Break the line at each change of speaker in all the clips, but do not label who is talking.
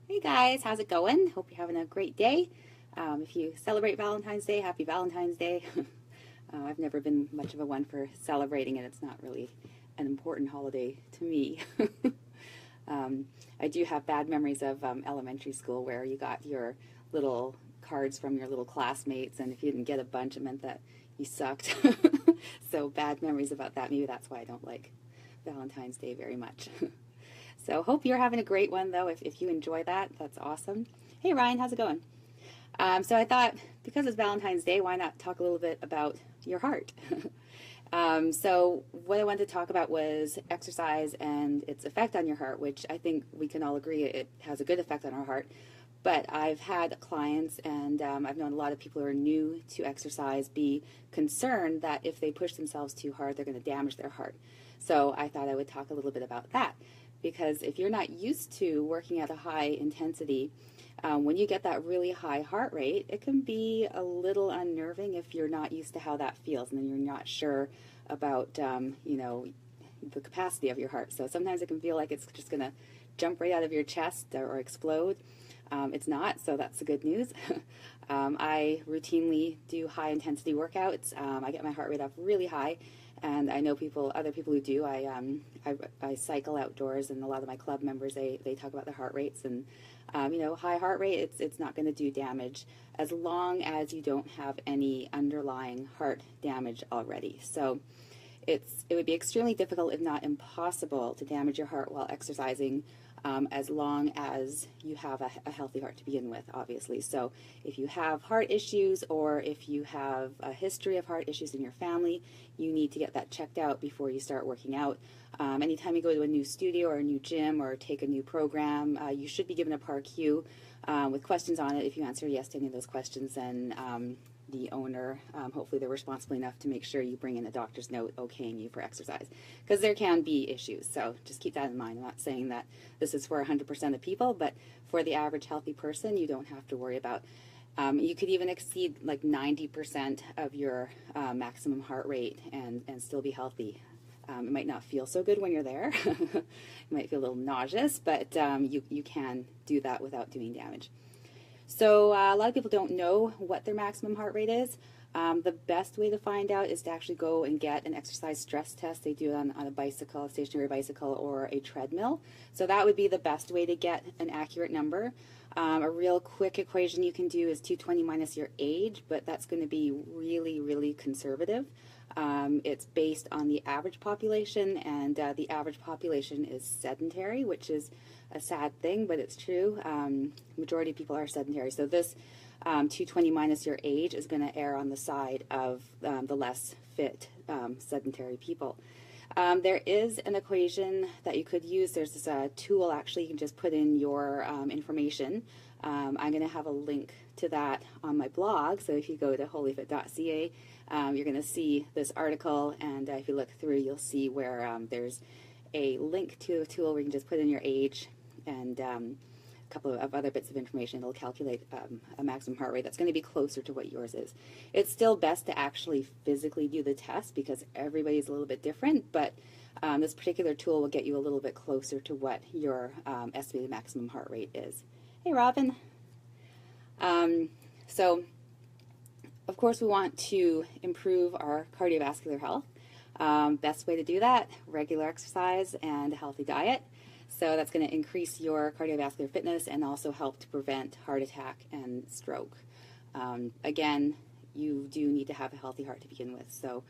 Hey guys, how's it going? Hope you're having a great day. If you celebrate Valentine's Day, happy Valentine's Day. I've never been much of a one for celebrating it. It's not really an important holiday to me. I do have bad memories of elementary school where you got your little cards from your little classmates, and if you didn't get a bunch, it meant that you sucked. So bad memories about that. Maybe that's why I don't like Valentine's Day very much. So hope you're having a great one, though. If you enjoy that, that's awesome. Hey, Ryan, how's it going? So I thought, because it's Valentine's Day, why not talk a little bit about your heart? So what I wanted to talk about was exercise and its effect on your heart, which I think we can all agree it has a good effect on our heart. But I've had clients and I've known a lot of people who are new to exercise be concerned that if they push themselves too hard, they're going to damage their heart. So I thought I would talk a little bit about that. Because if you're not used to working at a high intensity, when you get that really high heart rate, it can be a little unnerving if you're not used to how that feels, and then you're not sure about, the capacity of your heart. So sometimes it can feel like it's just going to jump right out of your chest or explode. It's not, so that's the good news. I routinely do high intensity workouts. I get my heart rate up really high. And I know other people who do. I cycle outdoors, and a lot of my club members, they talk about their heart rates. And, high heart rate, it's not going to do damage as long as you don't have any underlying heart damage already. So it would be extremely difficult, if not impossible, to damage your heart while exercising, as long as you have a healthy heart to begin with, obviously. So if you have heart issues, or if you have a history of heart issues in your family, you need to get that checked out before you start working out. Anytime you go to a new studio or a new gym or take a new program, you should be given a PAR-Q with questions on it. If you answer yes to any of those questions, then the owner, hopefully they're responsible enough to make sure you bring in a doctor's note okaying you for exercise, because there can be issues. So just keep that in mind. I'm not saying that this is for 100% of people, but for the average healthy person, you don't have to worry about. You could even exceed like 90% of your maximum heart rate and still be healthy. It might not feel so good when you're there. You might feel a little nauseous, but you can do that without doing damage. So a lot of people don't know what their maximum heart rate is. The best way to find out is to actually go and get an exercise stress test. They do it on a bicycle, a stationary bicycle, or a treadmill. So that would be the best way to get an accurate number. A real quick equation you can do is 220 minus your age, but that's going to be really, really conservative. It's based on the average population, and the average population is sedentary, which is a sad thing, but it's true. Majority of people are sedentary. So this 220 minus your age is going to err on the side of the less fit sedentary people. There is an equation that you could use. There's this tool, actually, you can just put in your information. I'm going to have a link to that on my blog, so if you go to holyfit.ca, you're going to see this article, and if you look through, you'll see where there's a link to a tool where you can just put in your age and a couple of other bits of information. It'll calculate a maximum heart rate that's going to be closer to what yours is. It's still best to actually physically do the test because everybody's a little bit different, but this particular tool will get you a little bit closer to what your estimated maximum heart rate is. Hey, Robin. So, of course, we want to improve our cardiovascular health. Best way to do that, regular exercise and a healthy diet. So that's going to increase your cardiovascular fitness and also help to prevent heart attack and stroke. Again, you do need to have a healthy heart to begin with. So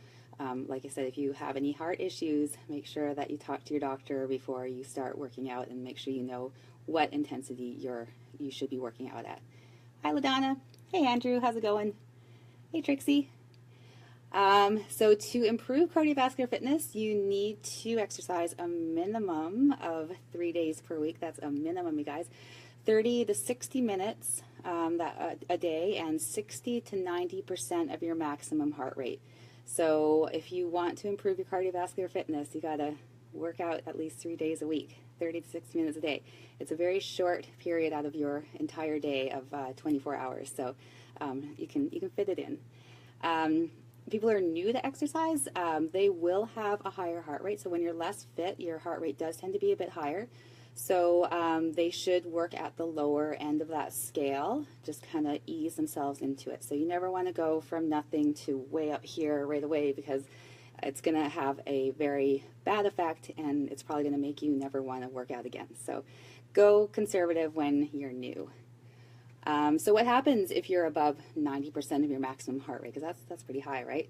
like I said, if you have any heart issues, make sure that you talk to your doctor before you start working out, and make sure you know what intensity you should be working out at. Hi, LaDonna. Hey, Andrew. How's it going? Hey, Trixie. So to improve cardiovascular fitness, you need to exercise a minimum of 3 days per week. That's a minimum, you guys. 30 to 60 minutes a day, and 60 to 90% of your maximum heart rate. So if you want to improve your cardiovascular fitness, you got to work out at least 3 days a week, 30 to 60 minutes a day. It's a very short period out of your entire day of 24 hours, so you can fit it in. People who are new to exercise, they will have a higher heart rate. So when you're less fit, your heart rate does tend to be a bit higher. So they should work at the lower end of that scale, just kind of ease themselves into it. So you never want to go from nothing to way up here right away, because it's going to have a very bad effect, and it's probably going to make you never want to work out again. So go conservative when you're new. So what happens if you're above 90% of your maximum heart rate? Because that's pretty high, right?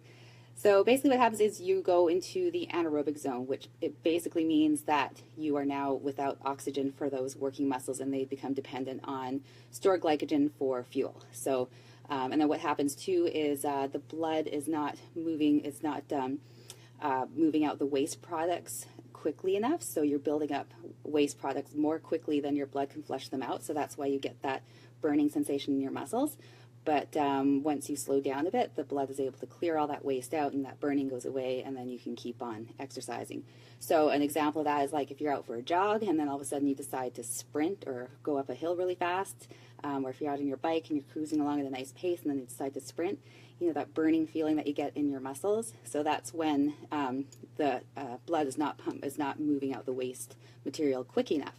So basically what happens is you go into the anaerobic zone, which it basically means that you are now without oxygen for those working muscles, and they become dependent on stored glycogen for fuel. So, and then what happens too is the blood is not moving, it's not moving out the waste products quickly enough, so you're building up waste products more quickly than your blood can flush them out, so that's why you get that burning sensation in your muscles. But once you slow down a bit, the blood is able to clear all that waste out, and that burning goes away, and then you can keep on exercising. So an example of that is like if you're out for a jog and then all of a sudden you decide to sprint or go up a hill really fast, or if you're out on your bike and you're cruising along at a nice pace and then you decide to sprint, you know, that burning feeling that you get in your muscles. So that's when the blood is not moving out the waste material quick enough.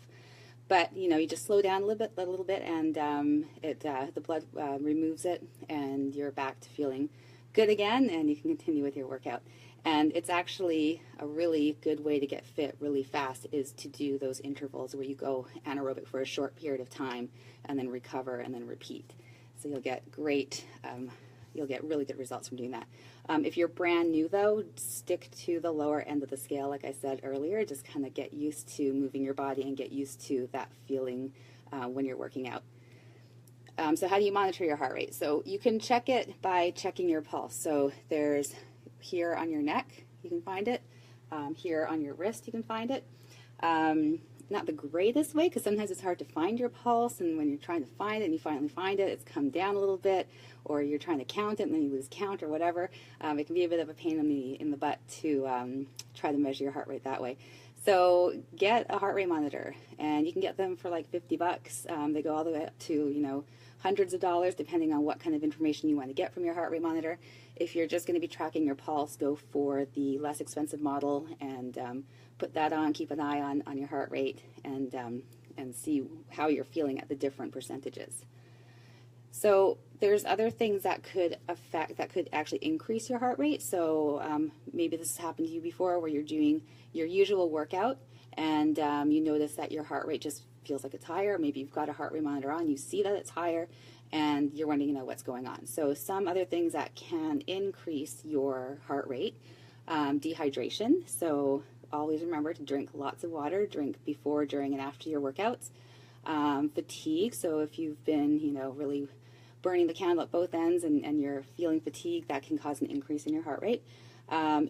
But you know, you just slow down a little bit, and the blood removes it, and you're back to feeling good again, and you can continue with your workout. And it's actually a really good way to get fit really fast is to do those intervals where you go anaerobic for a short period of time, and then recover, and then repeat. So you'll get you'll get really good results from doing that. If you're brand new though, stick to the lower end of the scale, like I said earlier. Just kind of get used to moving your body and get used to that feeling when you're working out. So how do you monitor your heart rate? So you can check it by checking your pulse. So there's here on your neck, you can find it. Here on your wrist, you can find it. Not the greatest way, because sometimes it's hard to find your pulse, and when you're trying to find it and you finally find it, it's come down a little bit, or you're trying to count it and then you lose count or whatever. It can be a bit of a pain in the butt to try to measure your heart rate that way. So get a heart rate monitor, and you can get them for like $50. They go all the way up to, you know, hundreds of dollars depending on what kind of information you want to get from your heart rate monitor. If you're just going to be tracking your pulse, go for the less expensive model and put that on, keep an eye on your heart rate, and see how you're feeling at the different percentages. So there's other things that could actually increase your heart rate. So maybe this has happened to you before, where you're doing your usual workout and you notice that your heart rate just feels like it's higher. Maybe you've got a heart rate monitor on, you see that it's higher, and you're wanting to know what's going on. So some other things that can increase your heart rate: dehydration. So always remember to drink lots of water. Drink before, during, and after your workouts. Fatigue. So if you've been, you know, really burning the candle at both ends and you're feeling fatigue, that can cause an increase in your heart rate.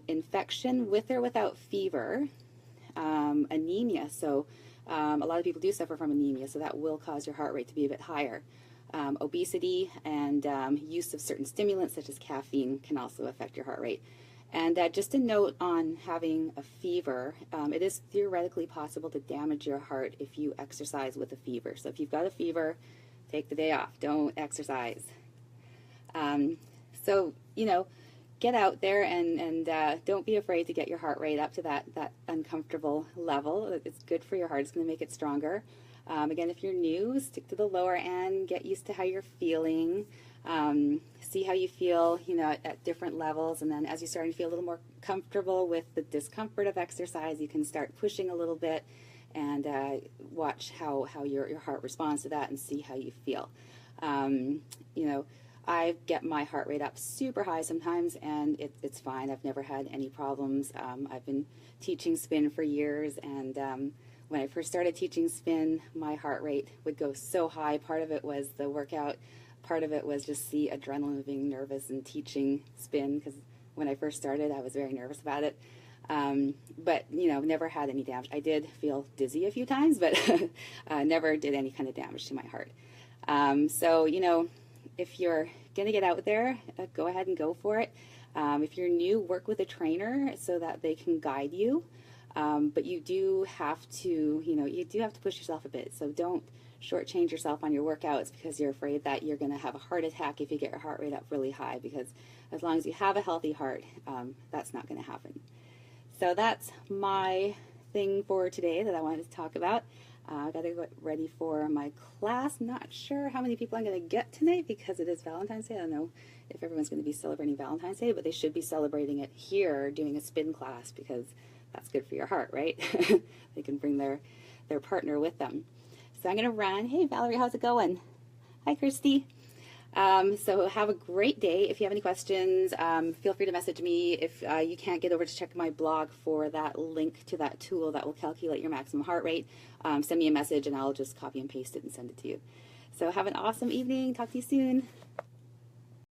Infection with or without fever. Anemia. So a lot of people do suffer from anemia, so that will cause your heart rate to be a bit higher. Obesity and use of certain stimulants such as caffeine can also affect your heart rate. And just a note on having a fever, it is theoretically possible to damage your heart if you exercise with a fever. So if you've got a fever, take the day off. Don't exercise. So, you know, get out there and don't be afraid to get your heart rate up to that uncomfortable level. It's good for your heart. It's going to make it stronger. Again, if you're new, stick to the lower end. Get used to how you're feeling. See how you feel, you know, at different levels, and then as you start to feel a little more comfortable with the discomfort of exercise, you can start pushing a little bit and watch how your heart responds to that and see how you feel. You know, I get my heart rate up super high sometimes, and it's fine. I've never had any problems. I've been teaching spin for years, and when I first started teaching spin, my heart rate would go so high. Part of it was the workout. Part of it was just the adrenaline of being nervous and teaching spin, because when I first started, I was very nervous about it. But, you know, never had any damage. I did feel dizzy a few times, but never did any kind of damage to my heart. So, you know, if you're going to get out there, go ahead and go for it. If you're new, work with a trainer so that they can guide you. But you do have to, you know, you do have to push yourself a bit. So don't shortchange yourself on your workouts because you're afraid that you're going to have a heart attack if you get your heart rate up really high, because as long as you have a healthy heart, that's not going to happen. So that's my thing for today that I wanted to talk about. I got to get ready for my class. Not sure how many people I'm going to get tonight because it is Valentine's Day. I don't know if everyone's going to be celebrating Valentine's Day, but they should be celebrating it here, doing a spin class, because that's good for your heart, right? They can bring their partner with them. So I'm going to run. Hey, Valerie, how's it going? Hi, Kirsty. So have a great day. If you have any questions, feel free to message me. If you can't get over to check my blog for that link to that tool that will calculate your maximum heart rate, send me a message and I'll just copy and paste it and send it to you. So have an awesome evening. Talk to you soon.